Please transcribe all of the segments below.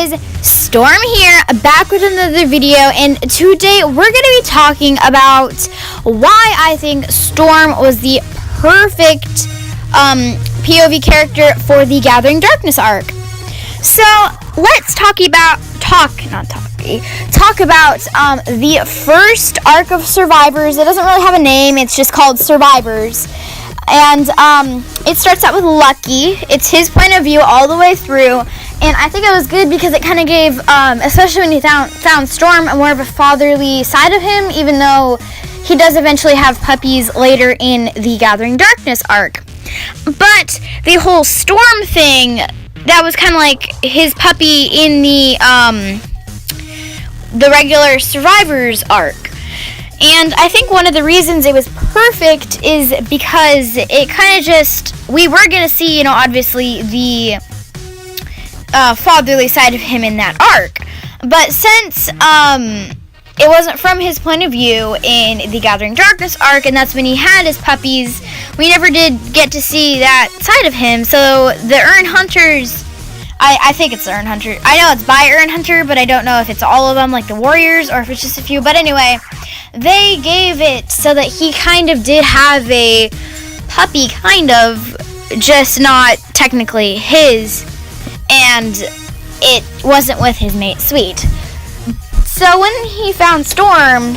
guys, Storm here, back with another video, and today we're going to be talking about why I think Storm was the perfect POV character for the Gathering Darkness arc. So, let's talk about the first arc of Survivors. It doesn't really have a name, it's just called Survivors. And it starts out with Lucky. It's his point of view all the way through. And I think it was good because it kind of gave, especially when he found Storm, a more of a fatherly side of him, even though he does eventually have puppies later in the Gathering Darkness arc. But the whole Storm thing, that was kind of like his puppy in the regular Survivors arc. And I think one of the reasons it was perfect is because it kind of just, we were going to see, obviously the fatherly side of him in that arc. But since it wasn't from his point of view in the Gathering Darkness arc, and that's when he had his puppies, we never did get to see that side of him. So the Ern Hunters, I think it's the Ern Hunter. I know it's by Ern Hunter, but I don't know if it's all of them, like the Warriors, or if it's just a few. But anyway, they gave it so that he kind of did have a puppy, kind of, just not technically his, and it wasn't with his mate, Sweet. So when he found Storm,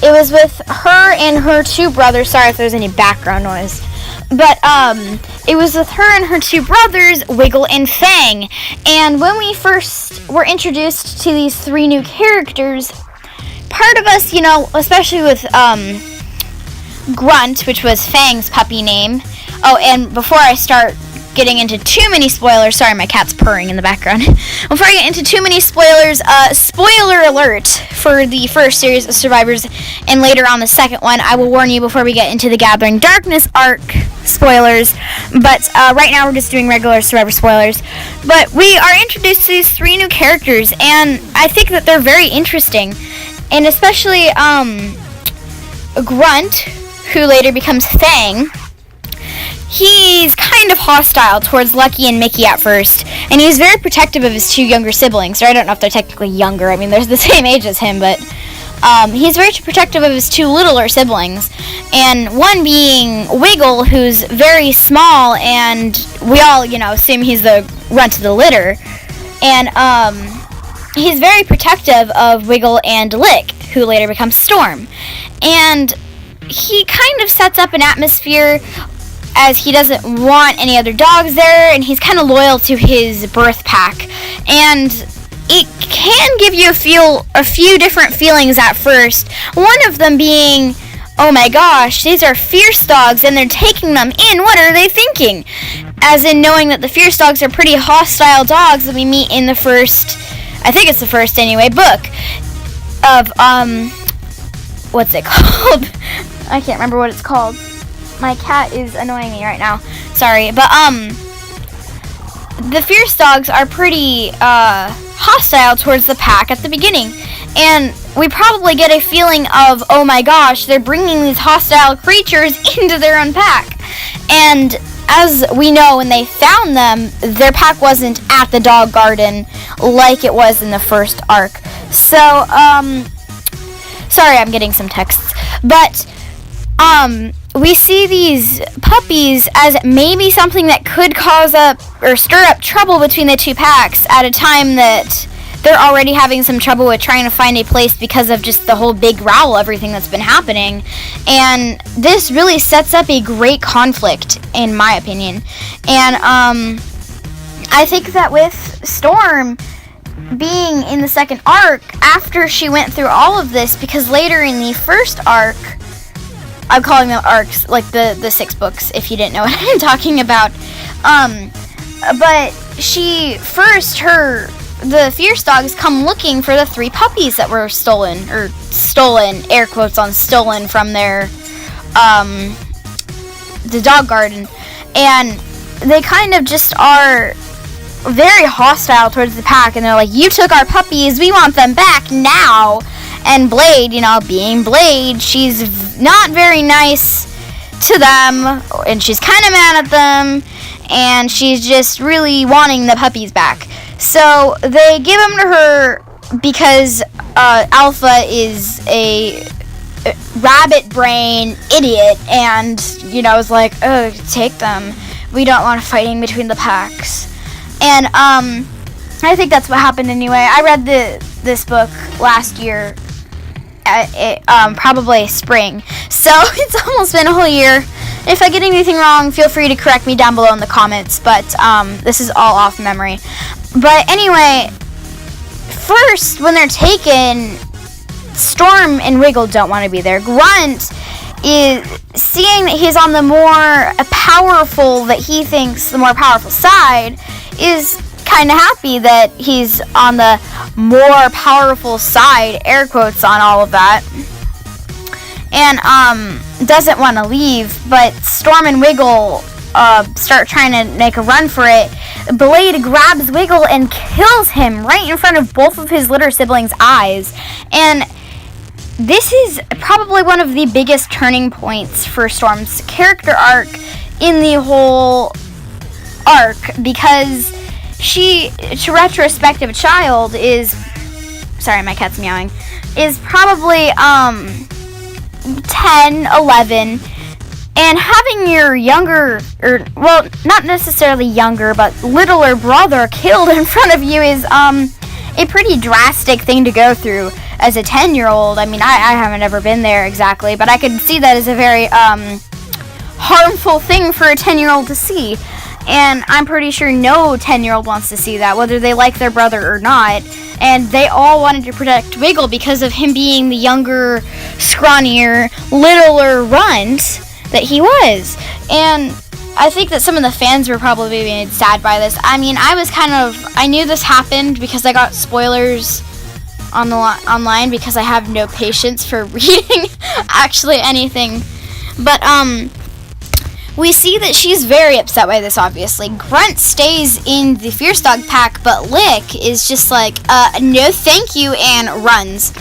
it was with her and her two brothers. Sorry if there's any background noise. But it was with her and her two brothers, Wiggle and Fang. And when we first were introduced to these three new characters, part of us, especially with Grunt, which was Fang's puppy name. Oh, and before I start getting into too many spoilers, sorry, my cat's purring in the background. Before I get into too many spoilers, spoiler alert for the first series of Survivors, and later on the second one. I will warn you before we get into the Gathering Darkness arc spoilers, but right now we're just doing regular Survivor spoilers. But we are introduced to these three new characters, and I think that they're very interesting, and especially Grunt, who later becomes Fang. He's kind of hostile towards Lucky and Mickey at first, and he's very protective of his two younger siblings. Or I don't know if they're technically younger. I mean, they're the same age as him, but he's very protective of his two littler siblings. And one being Wiggle, who's very small, and we all, assume he's the runt of the litter. And he's very protective of Wiggle and Lick, who later becomes Storm. And he kind of sets up an atmosphere as he doesn't want any other dogs there, and he's kind of loyal to his birth pack. And it can give you a few different feelings at first. One of them being, oh my gosh, these are fierce dogs and they're taking them in. What are they thinking? As in knowing that the fierce dogs are pretty hostile dogs that we meet in the first, I think it's the first anyway, book of, what's it called? I can't remember what it's called. My cat is annoying me right now. Sorry. But, the fierce dogs are pretty, hostile towards the pack at the beginning. And we probably get a feeling of, oh my gosh, they're bringing these hostile creatures into their own pack. And as we know, when they found them, their pack wasn't at the dog garden like it was in the first arc. So, sorry, I'm getting some texts. But, we see these puppies as maybe something that could cause up or stir up trouble between the two packs at a time that they're already having some trouble with trying to find a place because of just the whole big row, everything that's been happening. And this really sets up a great conflict, in my opinion. And I think that with Storm being in the second arc, after she went through all of this, because later in the first arc, I'm calling them arcs, like the 6 books, if you didn't know what I'm talking about. But the fierce dogs come looking for the 3 puppies that were stolen, air quotes on stolen, from their, the dog garden. And they kind of just are very hostile towards the pack, and they're like, you took our puppies, we want them back now. And Blade, being Blade, she's not very nice to them, and she's kind of mad at them, and she's just really wanting the puppies back. So they give him to her because Alpha is a rabbit brain idiot, and is like, oh, take them. We don't want fighting between the packs. And I think that's what happened anyway. I read this book last year, probably spring. So it's almost been a whole year. If I get anything wrong, feel free to correct me down below in the comments. But this is all off memory. But anyway, first when they're taken, Storm and Wiggle don't want to be there. Grunt is seeing that he's on the more powerful, that he thinks the more powerful side, is kind of happy that he's on the more powerful side, air quotes on all of that, and doesn't want to leave. But Storm and Wiggle start trying to make a run for it. Blade grabs Wiggle and kills him right in front of both of his litter siblings' eyes. And this is probably one of the biggest turning points for Storm's character arc in the whole arc, because she, to retrospective child, is, sorry, my cat's meowing, is probably 10, 11, and having your younger, or, well, not necessarily younger, but littler brother killed in front of you is a pretty drastic thing to go through as a 10-year-old. I mean, I haven't ever been there exactly, but I could see that as a very harmful thing for a 10-year-old to see. And I'm pretty sure no 10-year-old wants to see that, whether they like their brother or not. And they all wanted to protect Wiggle because of him being the younger, scrawnier, littler runt that he was. And I think that some of the fans were probably made sad by this. I mean, I knew this happened because I got spoilers on the online, because I have no patience for reading actually anything. But we see that she's very upset by this, obviously. Grunt stays in the Fierce Dog pack, but Lick is just like, no thank you, and runs.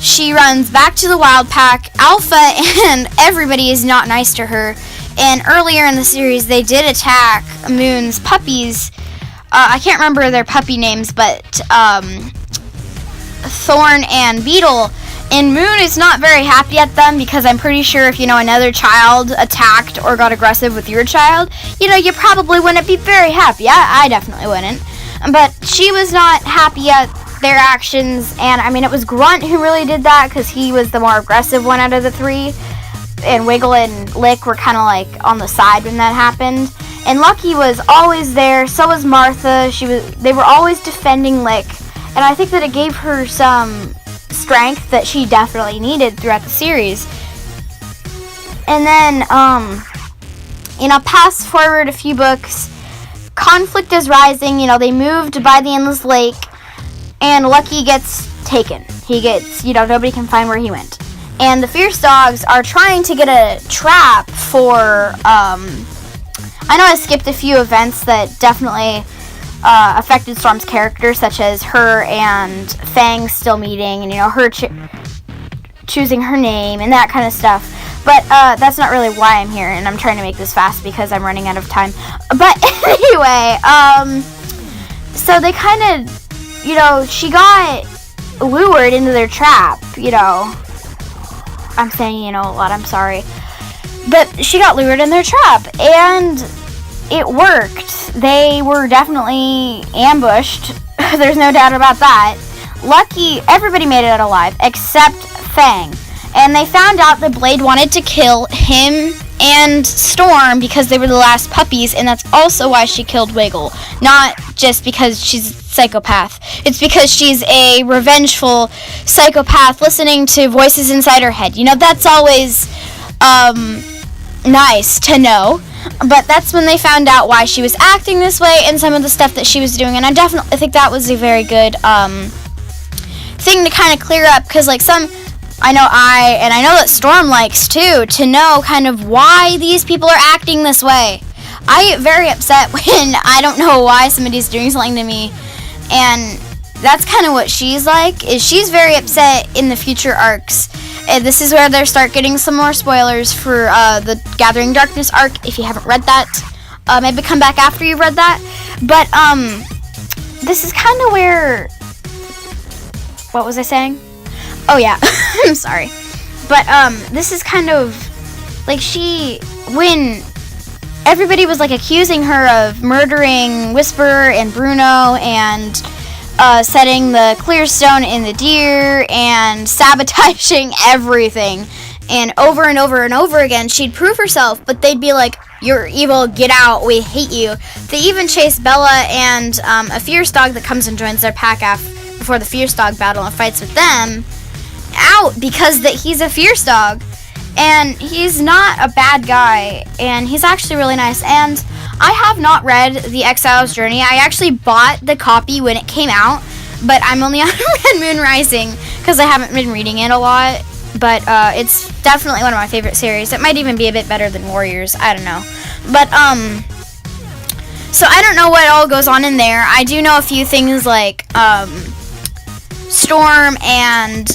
She runs back to the Wild Pack. Alpha and everybody is not nice to her. And earlier in the series, they did attack Moon's puppies. I can't remember their puppy names, but Thorn and Beetle. And Moon is not very happy at them, because I'm pretty sure if, another child attacked or got aggressive with your child, you probably wouldn't be very happy. I definitely wouldn't. But she was not happy at their actions, and I mean, it was Grunt who really did that, because he was the more aggressive one out of the three. And Wiggle and Lick were kind of like on the side when that happened. And Lucky was always there, so was Martha. They were always defending Lick, and I think that it gave her some strength that she definitely needed throughout the series. And then, fast forward a few books, conflict is rising. They moved by the Endless Lake, and Lucky gets taken. He gets, nobody can find where he went. And the Fierce Dogs are trying to get a trap for, I know I skipped a few events that definitely affected Storm's character, such as her and Fang still meeting, and her choosing her name and that kind of stuff. But that's not really why I'm here, and I'm trying to make this fast because I'm running out of time. But anyway, so they kind of, she got lured into their trap. I'm saying a lot, I'm sorry. But she got lured in their trap, and it worked. They were definitely ambushed. There's no doubt about that. Lucky, everybody made it out alive, except Fang. And they found out that Blade wanted to kill him and Storm because they were the last puppies, and that's also why she killed Wiggle. Not just because she's a psychopath. It's because she's a revengeful psychopath listening to voices inside her head. That's always nice to know. But that's when they found out why she was acting this way and some of the stuff that she was doing. And I definitely think that was a very good thing to kind of clear up, because I know that Storm likes too, to know kind of why these people are acting this way. I get very upset when I don't know why somebody's doing something to me, and that's kind of what she's like, is she's very upset in the future arcs. And this is where they start getting some more spoilers for the Gathering Darkness arc. If you haven't read that, maybe come back after you've read that. But this is kind of where, what was I saying? Oh yeah, I'm sorry. But this is kind of like when everybody was like accusing her of murdering Whisper and Bruno and setting the clear stone in the deer and sabotaging everything. And over and over again, she'd prove herself, but they'd be like, "You're evil, get out, we hate you." They even chase Bella and a Fierce Dog that comes and joins their pack before the Fierce Dog battle and fights with them out because he's a Fierce Dog. And he's not a bad guy, and he's actually really nice. And I have not read The Exile's Journey. I actually bought the copy when it came out, but I'm only on Red Moon Rising because I haven't been reading it a lot. But it's definitely one of my favorite series. It might even be a bit better than Warriors. I don't know. But, so I don't know what all goes on in there. I do know a few things like, Storm and,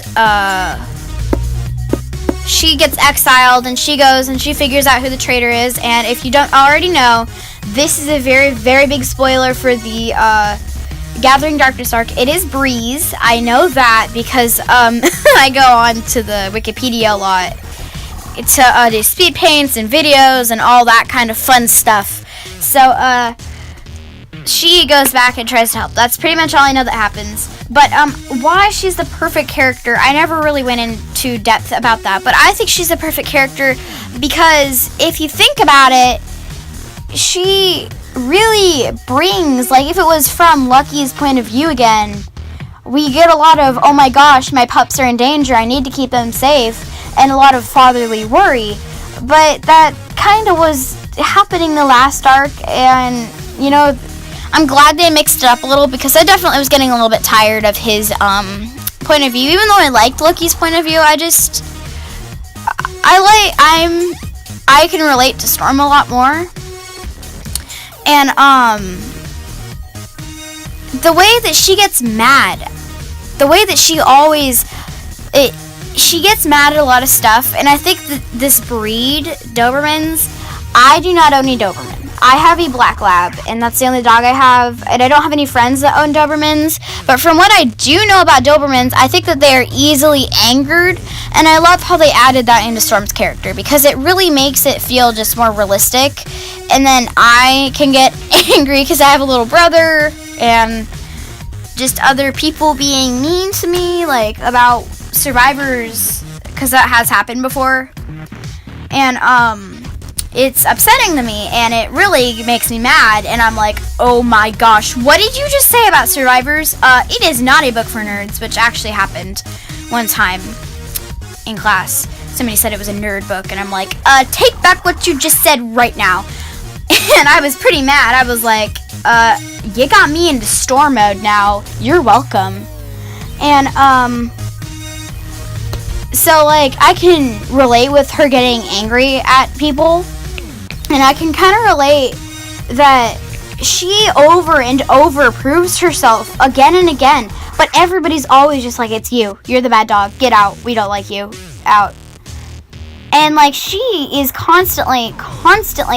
she gets exiled and she goes and she figures out who the traitor is. And if you don't already know, this is a very, very big spoiler for the, Gathering Darkness arc. It is Breeze. I know that because I go on to the Wikipedia a lot to do speed paints and videos and all that kind of fun stuff. So she goes back and tries to help. That's pretty much all I know that happens. But why she's the perfect character, I never really went into depth about that. But I think she's the perfect character because if you think about it, she really brings, like, if it was from Lucky's point of view again, we get a lot of, oh my gosh, my pups are in danger, I need to keep them safe, and a lot of fatherly worry. But that kind of was happening the last arc, and, you know, I'm glad they mixed it up a little because I definitely was getting a little bit tired of his point of view. Even though I liked Lucky's point of view, I can relate to Storm a lot more. And, the way that she gets mad, the way that she gets mad at a lot of stuff, and I think that this breed, Dobermans, I do not own any Doberman. I have a black lab, and that's the only dog I have, and I don't have any friends that own Dobermans, but from what I do know about Dobermans, I think that they are easily angered, and I love how they added that into Storm's character, because it really makes it feel just more realistic, and then I can get angry because I have a little brother, and just other people being mean to me, like, about survivors, because that has happened before, and, it's upsetting to me, and it really makes me mad, and I'm like, oh my gosh, what did you just say about survivors? It is not a book for nerds, which actually happened one time in class. Somebody said it was a nerd book, and I'm like, take back what you just said right now. And I was pretty mad. I was like, you got me into Storm mode now. You're welcome. And, so, like, I can relate with her getting angry at people. And I can kind of relate that she over and over proves herself again and again. But everybody's always just like, it's you. You're the bad dog. Get out. We don't like you. Out. And, like, she is constantly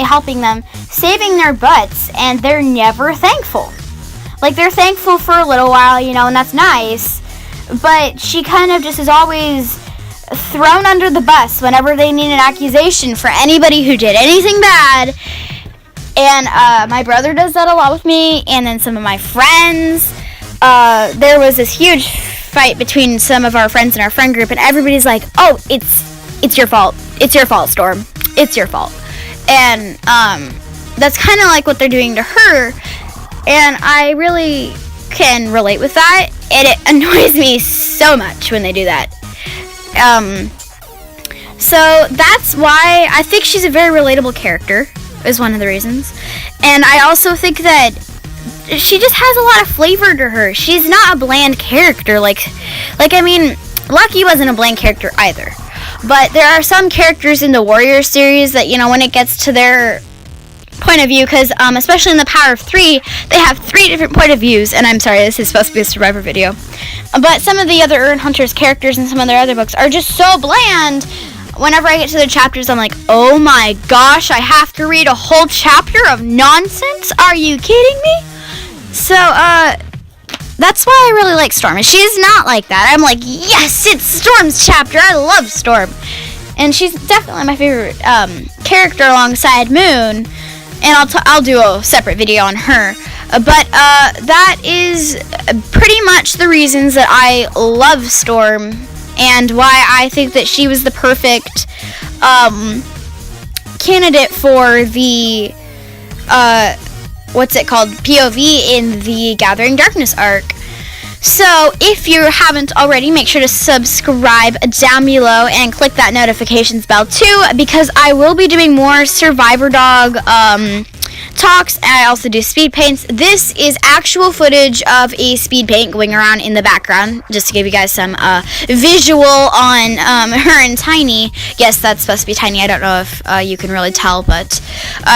helping them, saving their butts, and they're never thankful. Like, they're thankful for a little while, you know, and that's nice. But she kind of just is always thrown under the bus whenever they need an accusation for anybody who did anything bad. And my brother does that a lot with me, and then some of my friends. There was this huge fight between some of our friends in our friend group, and everybody's like, oh, it's your fault. It's your fault, Storm. It's your fault. And that's kind of like what they're doing to her, and I really can relate with that, and it annoys me so much when they do that. So that's why I think she's a very relatable character, is one of the reasons. And I also think that she just has a lot of flavor to her. She's not a bland character, like I mean, Lucky wasn't a bland character either. But there are some characters in the Warrior series that, you know, when it gets to their point of view, because especially in the Power of 3, they have 3 different point of views, and I'm sorry, this is supposed to be a Survivor video, but some of the other Ern Hunters characters in some of their other books are just so bland. Whenever I get to the chapters, I'm like, oh my gosh, I have to read a whole chapter of nonsense? Are you kidding me? So, That's why I really like Storm. She's not like that. I'm like, yes, it's Storm's chapter. I love Storm. And she's definitely my favorite character alongside Moon. And I'll do a separate video on her. But that is pretty much the reasons that I love Storm and why I think that she was the perfect candidate for the what's it called, POV in the Gathering Darkness arc. So if you haven't already, make sure to subscribe down below and click that notifications bell too, because I will be doing more Survivor Dog talks. I also do speed paints. This is actual footage of a speed paint going around in the background, just to give you guys some visual on her and Tiny. Yes, that's supposed to be Tiny. I don't know if you can really tell, but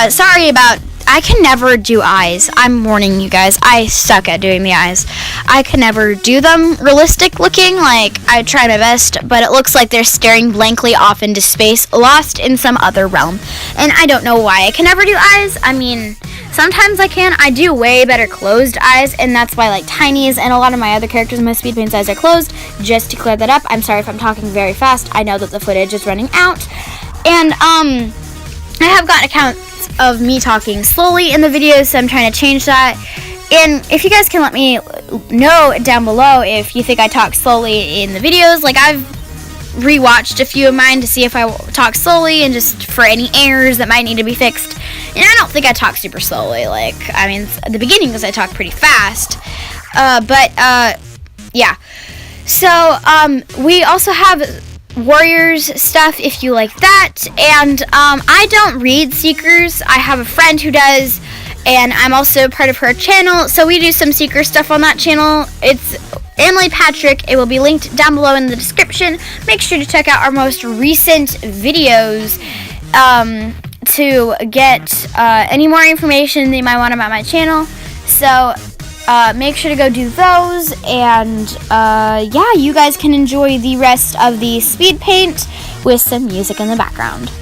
sorry about... I can never do eyes. I'm warning you guys. I suck at doing the eyes. I can never do them realistic looking. Like, I try my best, but it looks like they're staring blankly off into space, lost in some other realm. And I don't know why I can never do eyes. I mean, sometimes I can. I do way better closed eyes, and that's why, like, Tiny's and a lot of my other characters in my speed paints eyes are closed. Just to clear that up, I'm sorry if I'm talking very fast. I know that the footage is running out. And, I have gotten accounts of me talking slowly in the videos, so I'm trying to change that. And if you guys can let me know down below if you think I talk slowly in the videos. Like, I've rewatched a few of mine to see if I talk slowly and just for any errors that might need to be fixed. And I don't think I talk super slowly. Like, I mean, at the beginning because I talk pretty fast. Yeah. So, we also have Warriors stuff if you like that, and I don't read Seekers. I have a friend who does, and I'm also part of her channel, so we do some Seeker stuff on that channel. It's Emily Patrick. It will be linked down below in the description. Make sure to check out our most recent videos to get any more information that you might want about my channel. So make sure to go do those, and yeah, you guys can enjoy the rest of the speed paint with some music in the background.